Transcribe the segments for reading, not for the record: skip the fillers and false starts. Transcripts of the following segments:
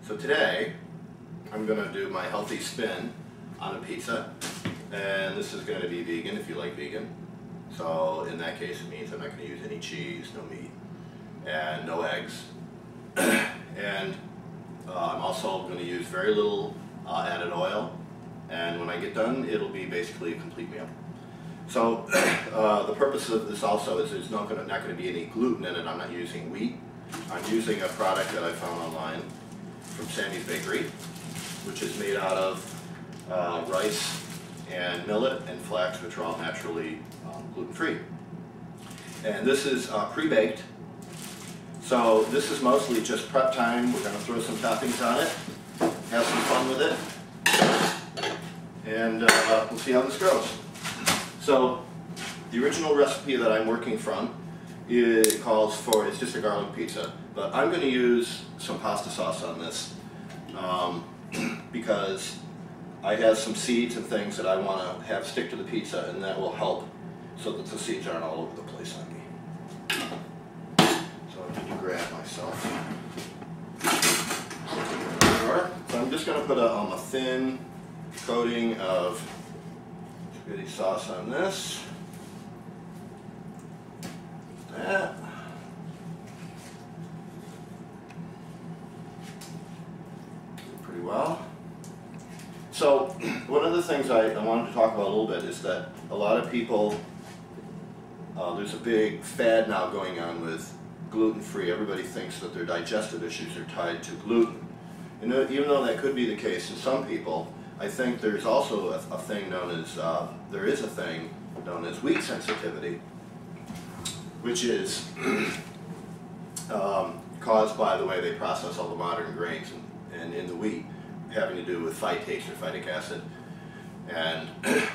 So today, I'm going to do my healthy spin on a pizza, and this is going to be vegan if you like vegan. So in that case, it means I'm not going to use any cheese, no meat, and no eggs. And I'm also going to use very little added oil, and when I get done, it'll be basically a complete meal. So the purpose of this also is there's not going to be any gluten in it. I'm not using wheat. I'm using a product that I found online from Sammy's Bakery, which is made out of rice and millet and flax, which are all naturally gluten-free. And this is pre-baked. So this is mostly just prep time. We're going to throw some toppings on it, have some fun with it, and we'll see how this goes. So the original recipe that I'm working from, it calls for, it's just a garlic pizza, but I'm going to use some pasta sauce on this because I have some seeds and things that I want to have stick to the pizza, and that will help so that the seeds aren't all over the place on me. So I need to grab myself. So I'm just going to put a thin coating of spaghetti sauce on this. That. Pretty well. So one of the things I wanted to talk about a little bit is that a lot of people, there's a big fad now going on with gluten-free. Everybody thinks that their digestive issues are tied to gluten. And even though that could be the case in some people, I think there's also a thing known as, there is a thing known as wheat sensitivity, which is caused by the way they process all the modern grains and in the wheat, having to do with phytates or phytic acid. And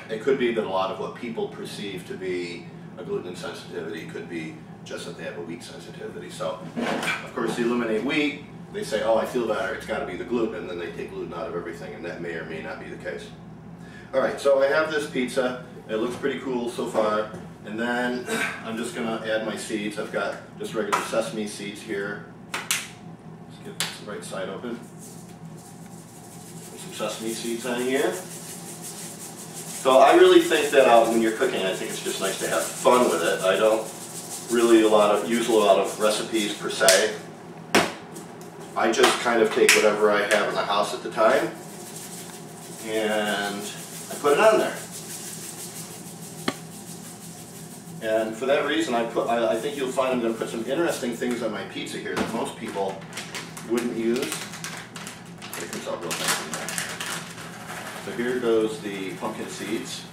it could be that a lot of what people perceive to be a gluten sensitivity could be just that they have a wheat sensitivity. So, of course, they eliminate wheat. They say, oh, I feel better, it's got to be the gluten, and then they take gluten out of everything, and that may or may not be the case. All right, so I have this pizza. It looks pretty cool so far. And then I'm just going to add my seeds. I've got just regular sesame seeds here. Let's get the right side open. Put some sesame seeds on here. So I really think that when you're cooking, I think it's just nice to have fun with it. I don't really use a lot of recipes per se. I just kind of take whatever I have in the house at the time and I put it on there. And for that reason, I think you'll find I'm going to put some interesting things on my pizza here that most people wouldn't use. It comes out real nice in there. So here goes the pumpkin seeds.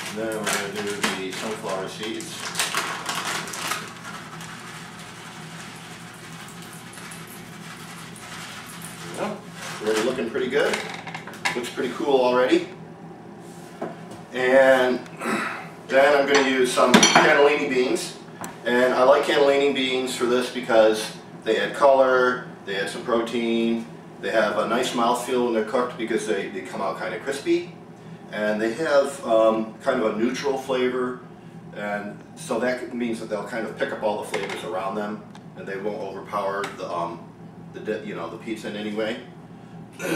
And then we're going to do the sunflower seeds. Yeah, already looking pretty good. Looks pretty cool already. And then I'm going to use some cannellini beans. And I like cannellini beans for this because they add color, they add some protein, they have a nice mouthfeel when they're cooked because they come out kind of crispy. And they have kind of a neutral flavor, and so that means that they'll kind of pick up all the flavors around them, and they won't overpower the pizza in any way. So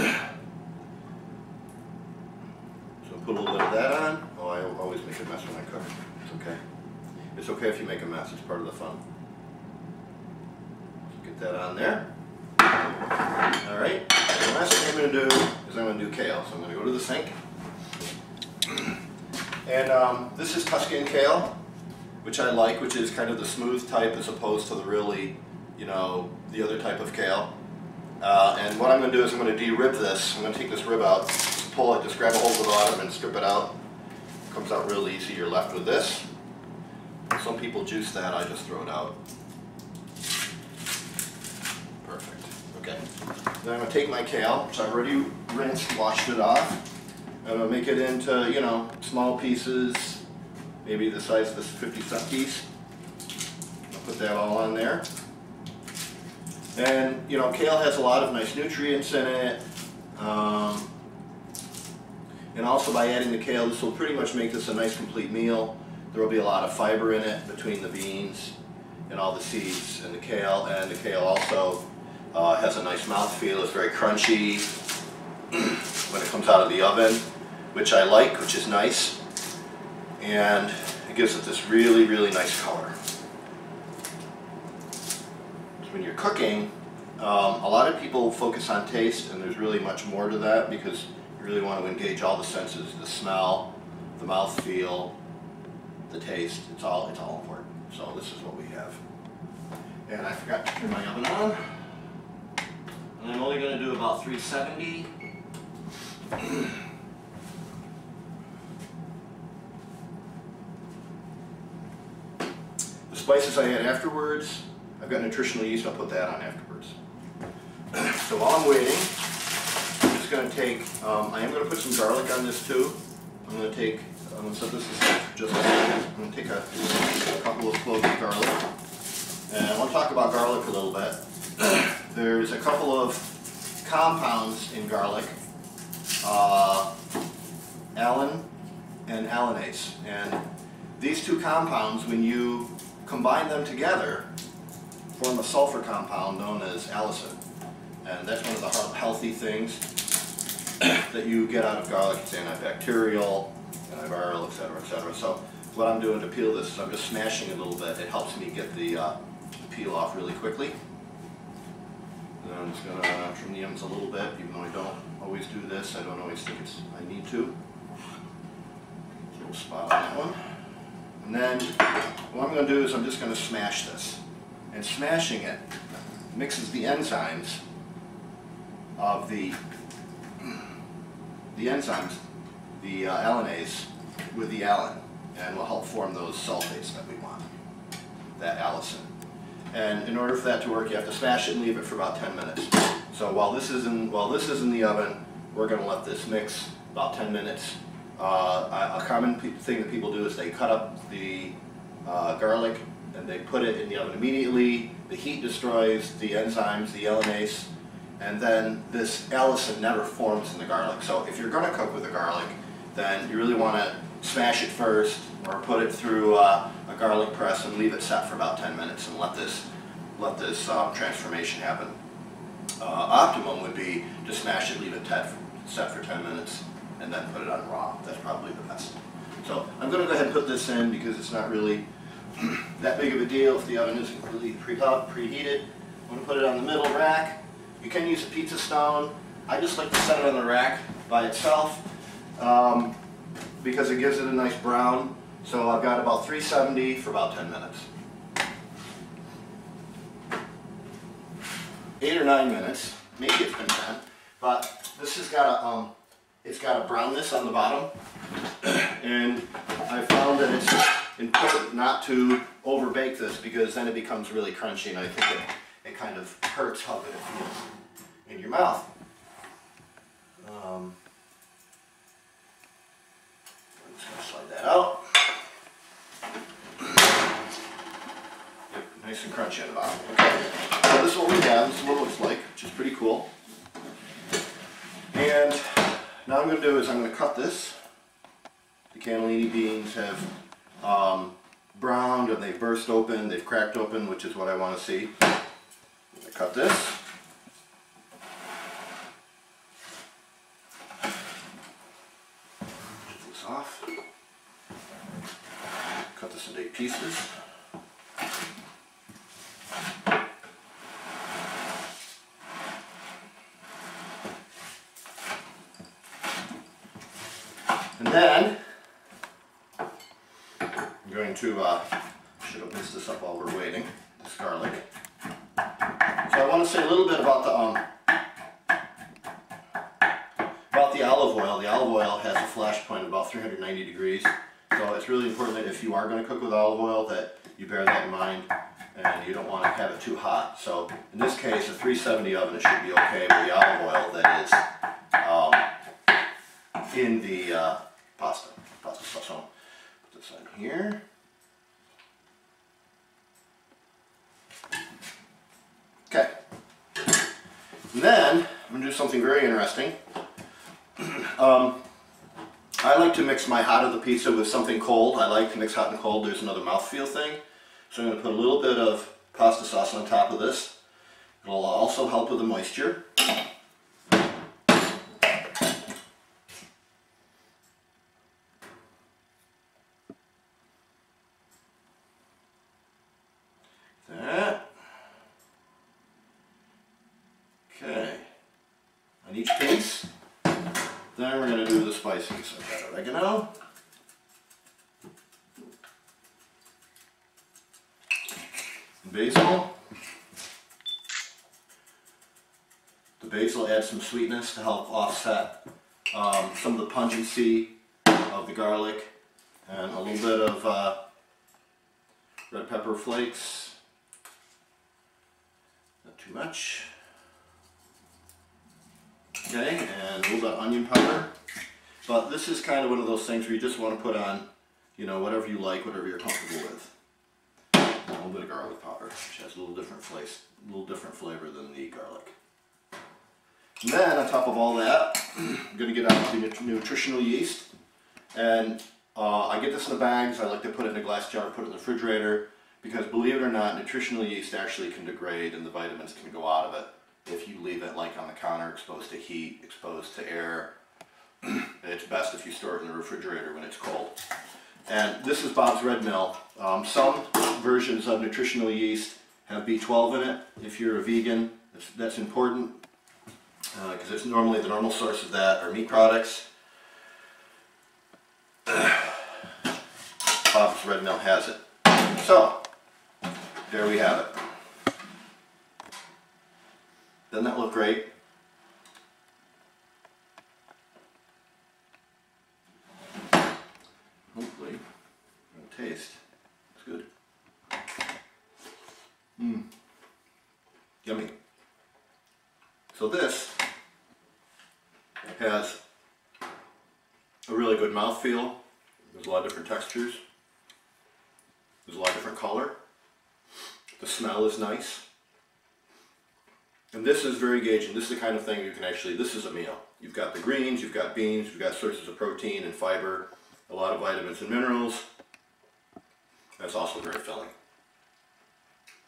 put a little bit of that on. Oh, I always make a mess when I cook. It's okay. It's okay if you make a mess. It's part of the fun. So get that on there. All right. The last thing I'm going to do is I'm going to do kale. So I'm going to go to the sink. And this is Tuscan kale, which I like, which is kind of the smooth type as opposed to the really, the other type of kale. And what I'm going to do is I'm going to de-rib this. I'm going to take this rib out, just pull it, just grab a hold of the bottom and strip it out. It comes out real easy. You're left with this. Some people juice that. I just throw it out. Perfect. Okay. Then I'm going to take my kale, which I've already rinsed, washed it off. I'm going to make it into, small pieces, maybe the size of this 50-cent piece. I'll put that all on there. And, kale has a lot of nice nutrients in it. And also by adding the kale, this will pretty much make this a nice complete meal. There will be a lot of fiber in it between the beans and all the seeds and the kale. And the kale also has a nice mouthfeel. It's very crunchy when it comes out of the oven, which I like, which is nice. And it gives it this really, really nice color. So when you're cooking, a lot of people focus on taste, and there's really much more to that because you really want to engage all the senses, the smell, the mouthfeel, the taste. It's all important. So this is what we have. And I forgot to turn my oven on. And I'm only going to do about 370. The spices I add afterwards, I've got nutritional yeast, I'll put that on afterwards. So while I'm waiting, I'm just going to take, I am going to put some garlic on this too. I'm going to set this aside for just a second. I'm going to take a couple of cloves of garlic. And I want to talk about garlic a little bit. There's a couple of compounds in garlic, allan and allanase. And these two compounds, when you combine them together, form a sulfur compound known as allicin. And that's one of the healthy things that you get out of garlic. It's antibacterial, antiviral, etc., etc. So what I'm doing to peel this is I'm just smashing it a little bit. It helps me get the peel off really quickly. And I'm just going to trim the ends a little bit, even though I don't always do this. I don't always think I need to. A little spot on that one. And then what I'm going to do is I'm just going to smash this. And smashing it mixes the enzymes of the allanase with the allan, and will help form those sulfates that we want, that allicin. And in order for that to work, you have to smash it and leave it for about 10 minutes. So while this is in the oven, we're going to let this mix about 10 minutes. A common thing that people do is they cut up the garlic and they put it in the oven immediately. The heat destroys the enzymes, the allanase, and then this allicin never forms in the garlic. So if you're going to cook with the garlic, then you really want to smash it first, or put it through a garlic press and leave it set for about 10 minutes and let this transformation happen. Optimum would be to smash it, leave it set for 10 minutes, and then put it on raw. That's probably the best. So I'm going to go ahead and put this in because it's not really that big of a deal if the oven isn't really preheated. I'm going to put it on the middle rack. You can use a pizza stone. I just like to set it on the rack by itself because it gives it a nice brown. So I've got about 370 for about 10 minutes. 8 or 9 minutes, maybe it's been 10, but this has got it's got a brownness on the bottom, and I found that it's important not to over bake this because then it becomes really crunchy, and I think it kind of hurts how good it feels in your mouth. I'm just going to slide that out. Yep, nice and crunchy on the bottom. Okay. So this is what we have. This is what it looks like, which is pretty cool. And now what I'm going to do is I'm going to cut this. The cannellini beans have browned and they've burst open, they've cracked open, which is what I want to see. I'm going to cut this. Take this off. Cut this into 8 pieces. And then I'm going to, should have mixed this up while we're waiting, this garlic. So I want to say a little bit about the olive oil. The olive oil has a flash point of about 390 degrees. So it's really important that if you are going to cook with olive oil that you bear that in mind, and you don't want to have it too hot. So in this case, a 370 oven, it should be okay with the olive oil that is in the pasta sauce. So put this on here. Okay. And then I'm going to do something very interesting. I like to mix my hot of the pizza with something cold. I like to mix hot and cold. There's another mouthfeel thing. So I'm going to put a little bit of pasta sauce on top of this. It'll also help with the moisture. That. Okay. On each piece. Then we're going to do the spices. I've got oregano. Basil. The basil adds some sweetness to help offset some of the pungency of the garlic, and a little bit of red pepper flakes. Not too much. Okay, and a little bit of onion powder. But this is kind of one of those things where you just want to put on, you know, whatever you like, whatever you're comfortable with. A little bit of garlic powder, which has a little different flavor than the garlic. And then on top of all that, I'm going to get out the nutritional yeast. And I get this in the bags. I like to put it in a glass jar, put it in the refrigerator, because believe it or not, nutritional yeast actually can degrade and the vitamins can go out of it if you leave it like on the counter, exposed to heat, exposed to air. It's best if you store it in the refrigerator when it's cold. And this is Bob's Red Mill. Some versions of nutritional yeast have B12 in it. If you're a vegan, that's important, because it's normally the normal source of that are meat products. Bob's Red Mill has it. So, there we have it. Doesn't that look great? Hopefully, it'll taste. It's good. Yummy. So this has a really good mouthfeel. There's a lot of different textures. There's a lot of different color. The smell is nice. And this is very engaging. This is the kind of thing you can actually, this is a meal. You've got the greens, you've got beans, you've got sources of protein and fiber, a lot of vitamins and minerals. That's also very filling.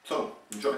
So, enjoy.